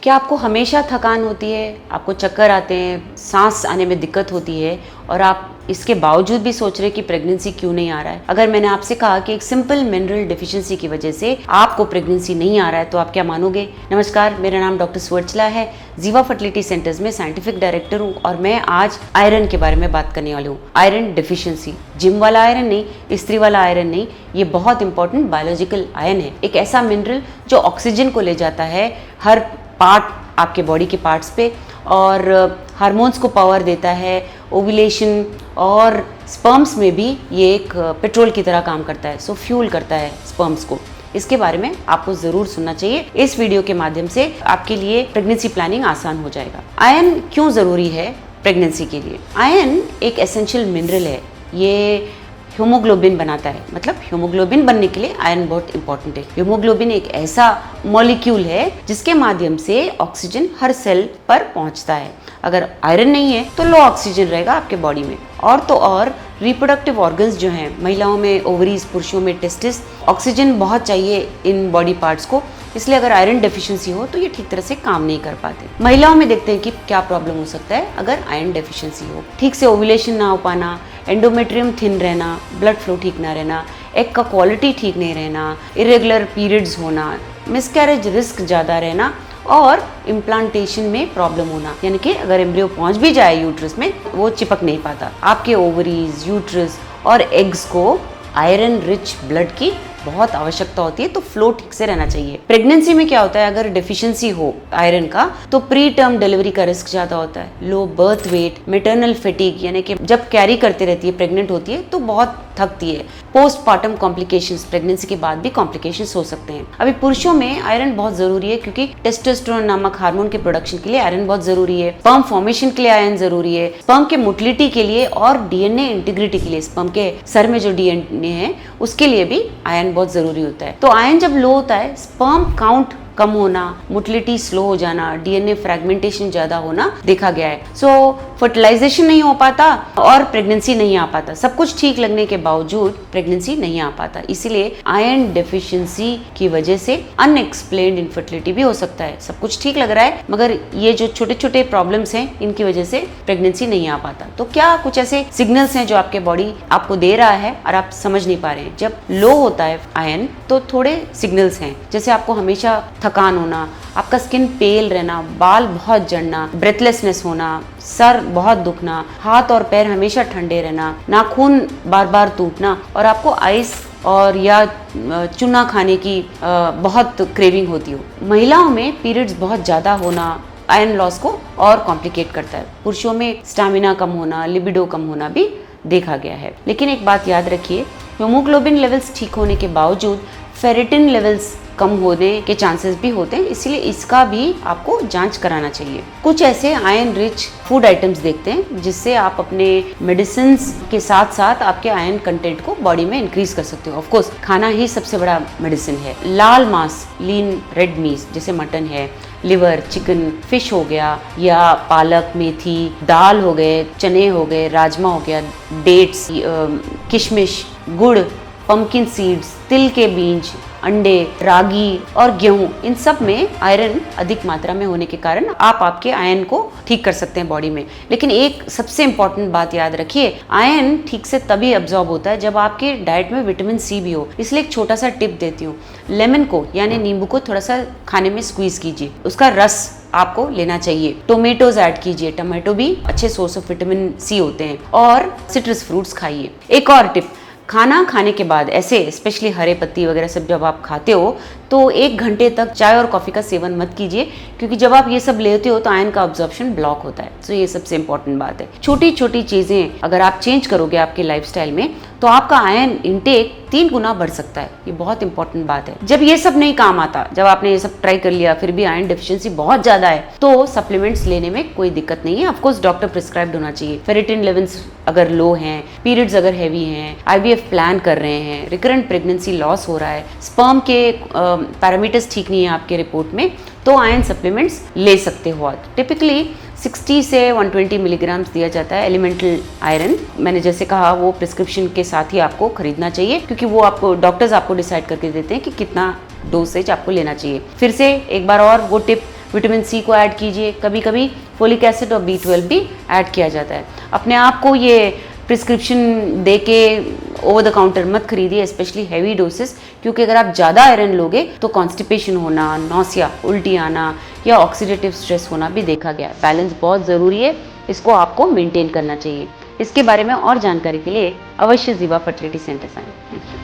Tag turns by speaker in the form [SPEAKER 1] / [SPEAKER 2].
[SPEAKER 1] क्या आपको हमेशा थकान होती है, आपको चक्कर आते हैं, सांस आने में दिक्कत होती है और आप इसके बावजूद भी सोच रहे कि प्रेगनेंसी क्यों नहीं आ रहा है? अगर मैंने आपसे कहा कि एक सिंपल मिनरल डिफिशिएंसी की वजह से आपको प्रेगनेंसी नहीं आ रहा है तो आप क्या मानोगे? नमस्कार, मेरा नाम डॉक्टर सुवर्चला है। जीवा फर्टिलिटी सेंटर्स में साइंटिफिक डायरेक्टर हूँ और मैं आज आयरन के बारे में बात करने वाली हूँ। आयरन डिफिशियंसी, जिम वाला आयरन नहीं, स्त्री वाला आयरन नहीं, ये बहुत इंपॉर्टेंट बायोलॉजिकल आयरन है। एक ऐसा मिनरल जो ऑक्सीजन को ले जाता है हर पार्ट, आपके बॉडी के पार्ट्स पे, और हार्मोन्स को पावर देता है, ओव्यूलेशन और स्पर्म्स में भी ये एक पेट्रोल की तरह काम करता है, सो फ्यूल करता है स्पर्म्स को। इसके बारे में आपको ज़रूर सुनना चाहिए। इस वीडियो के माध्यम से आपके लिए प्रेगनेंसी प्लानिंग आसान हो जाएगा। आयरन क्यों ज़रूरी है प्रेगनेंसी के लिए? आयरन एक एसेंशियल मिनरल है, ये हीमोग्लोबिन बनाता है, मतलब हीमोग्लोबिन बनने के लिए आयरन बहुत इंपॉर्टेंट है। हीमोग्लोबिन एक ऐसा मॉलिक्यूल है जिसके माध्यम से ऑक्सीजन हर सेल पर पहुंचता है। अगर आयरन नहीं है तो लो ऑक्सीजन रहेगा आपके बॉडी में। और तो और रिप्रोडक्टिव ऑर्गन्स जो हैं, महिलाओं में ओवरीज, पुरुषों में टेस्टिस, ऑक्सीजन बहुत चाहिए इन बॉडी पार्ट्स को, इसलिए अगर आयरन डेफिशिएंसी हो तो ये ठीक तरह से काम नहीं कर पाते। महिलाओं में देखते हैं कि क्या प्रॉब्लम हो सकता है अगर आयरन डेफिशिएंसी हो। ठीक से ओव्यूलेशन ना हो पाना, एंडोमेट्रियम थिन रहना, ब्लड फ्लो ठीक ना रहना, एग का क्वालिटी ठीक नहीं रहना, इरेगुलर पीरियड्स होना, मिसकैरेज रिस्क ज़्यादा रहना और इम्प्लांटेशन में प्रॉब्लम होना, यानी कि अगर एम्ब्रियो पहुंच भी जाए यूट्रस में वो चिपक नहीं पाता। आपके ओवरीज, यूट्रस और एग्स को आयरन रिच ब्लड की बहुत आवश्यकता होती है, तो फ्लो ठीक से रहना चाहिए। प्रेगनेंसी में क्या होता है, अगर डेफिशिएंसी हो आयरन का तो प्री टर्म डिलीवरी का रिस्क ज्यादा होता है, लो बर्थ वेट, मेटर्नल फेटिग, यानी कि जब कैरी करते रहती है, प्रेग्नेंट होती है तो बहुत थकती है। पोस्टपार्टम कॉम्प्लिकेशंस, प्रेगनेंसी के बाद भी कॉम्प्लिकेशंस हो सकते हैं। अभी पुरुषों में आयरन बहुत जरूरी है क्योंकि टेस्टोस्टेरोन नामक हार्मोन के प्रोडक्शन के लिए आयरन बहुत जरूरी है, स्पर्म फॉर्मेशन के लिए आयरन जरूरी है, स्पर्म के मोटिलिटी के लिए और डीएनए इंटीग्रिटी के लिए, स्पर्म के सर में जो डीएनए है उसके लिए भी आयरन बहुत जरूरी होता है। तो आयरन जब लो होता है, स्पर्म काउंट कम होना, मोटिलिटी स्लो हो जाना, डीएनए फ्रैगमेंटेशन ज्यादा होना देखा गया है। सो फर्टिलाइजेशन नहीं हो पाता और प्रेगनेंसी नहीं आ पाता। सब कुछ ठीक लगने के बावजूद प्रेगनेंसी नहीं आ पाता। इसीलिए आयरन डेफिशिएंसी की वजह से अनएक्सप्लेन्ड इनफर्टिलिटी भी हो सकता है। सब कुछ ठीक लग रहा है मगर ये जो छोटे छोटे प्रॉब्लम्स हैं इनकी वजह से प्रेगनेंसी नहीं आ पाता। तो क्या कुछ ऐसे सिग्नल्स हैं जो आपके बॉडी आपको दे रहा है और आप समझ नहीं पा रहे हैं? जब लो होता है आयरन तो थोड़े सिग्नल्स हैं, जैसे आपको हमेशा थकान होना, आपका स्किन पेल रहना, बाल बहुत झड़ना, ब्रेथलेसनेस होना, सर बहुत दुखना, हाथ और पैर हमेशा ठंडे रहना, नाखून बार बार टूटना और आपको आइस और या चूना खाने की बहुत क्रेविंग होती हो। महिलाओं में पीरियड्स बहुत ज़्यादा होना आयरन लॉस को और कॉम्प्लिकेट करता है। पुरुषों में स्टैमिना कम होना, लिबिडो कम होना भी देखा गया है। लेकिन एक बात याद रखिए, हीमोग्लोबिन लेवल्स ठीक होने के बावजूद फेरिटिन लेवल्स कम होने के चांसेस भी होते हैं, इसीलिए इसका भी आपको जांच कराना चाहिए। कुछ ऐसे आयरन रिच फूड आइटम्स देखते हैं जिससे आप अपने मेडिसिन के साथ साथ आपके आयरन कंटेंट को बॉडी में इंक्रीज कर सकते हो। ऑफ कोर्स खाना ही सबसे बड़ा मेडिसिन है। लाल मांस, लीन रेड मीट जैसे मटन है, लिवर, चिकन, फिश हो गया, या पालक, मेथी, दाल हो गए, चने हो गए, राजमा हो गया, डेट्स, किशमिश, गुड़, पंपकिन सीड्स, तिल के बीज, अंडे, रागी और गेहूं, इन सब में आयरन अधिक मात्रा में होने के कारण आप आपके आयरन को ठीक कर सकते हैं बॉडी में। लेकिन एक सबसे इंपॉर्टेंट बात याद रखिए, आयरन ठीक से तभी अब्जॉर्ब होता है जब आपके डाइट में विटामिन सी भी हो। इसलिए एक छोटा सा टिप देती हूँ, लेमन को यानी नींबू को थोड़ा सा खाने में स्क्वीज कीजिए, उसका रस आपको लेना चाहिए। टोमेटोज ऐड कीजिए, टमाटो भी अच्छे सोर्स ऑफ विटामिन सी होते हैं, और सिट्रस फ्रूट्स खाइए। एक और टिप, खाना खाने के बाद ऐसे स्पेशली हरे पत्ती वगैरह सब जब आप खाते हो तो 1 घंटे तक चाय और कॉफ़ी का सेवन मत कीजिए, क्योंकि जब आप ये सब लेते हो तो आयरन का अब्जॉर्प्शन ब्लॉक होता है। तो ये सबसे इंपॉर्टेंट बात है। छोटी छोटी चीज़ें अगर आप चेंज करोगे आपके लाइफस्टाइल में तो आपका आयरन इंटेक 3 गुना बढ़ सकता है। ये बहुत इंपॉर्टेंट बात है। जब ये सब नहीं काम आता, जब आपने ये सब ट्राई कर लिया फिर भी आयरन डेफिशिएंसी बहुत ज़्यादा है, तो सप्लीमेंट्स लेने में कोई दिक्कत नहीं है। ऑफकोर्स डॉक्टर प्रिस्क्राइब्ड होना चाहिए। फेरिटिन लेवल्स अगर लो हैं, पीरियड्स अगर हैवी हैं, आईवीएफ प्लान कर रहे हैं, रिकरेंट प्रेगनेंसी लॉस हो रहा है, स्पर्म के पैरामीटर्स ठीक नहीं है आपके रिपोर्ट में, तो आयरन सप्लीमेंट्स ले सकते हो आप। टिपिकली 60 से 120 मिलीग्राम्स दिया जाता है एलिमेंटल आयरन। मैंने जैसे कहा वो प्रिस्क्रिप्शन के साथ ही आपको खरीदना चाहिए, क्योंकि वो आपको डॉक्टर्स आपको डिसाइड करके देते हैं कि कितना डोसेज आपको लेना चाहिए। फिर से एक बार और वो टिप विटामिन सी को ऐड कीजिए, कभी कभी फोलिक एसिड और B12 भी ऐड किया जाता है। अपने आप को ये प्रिस्क्रिप्शन दे के ओवर द काउंटर मत खरीदिए, स्पेशली हैवी डोसेस, क्योंकि अगर आप ज़्यादा आयरन लोगे तो कॉन्स्टिपेशन होना, नौसिया, उल्टी आना या ऑक्सीडेटिव स्ट्रेस होना भी देखा गया है। बैलेंस बहुत ज़रूरी है, इसको आपको मेंटेन करना चाहिए। इसके बारे में और जानकारी के लिए अवश्य जीवा फर्टिलिटी सेंटर आएं।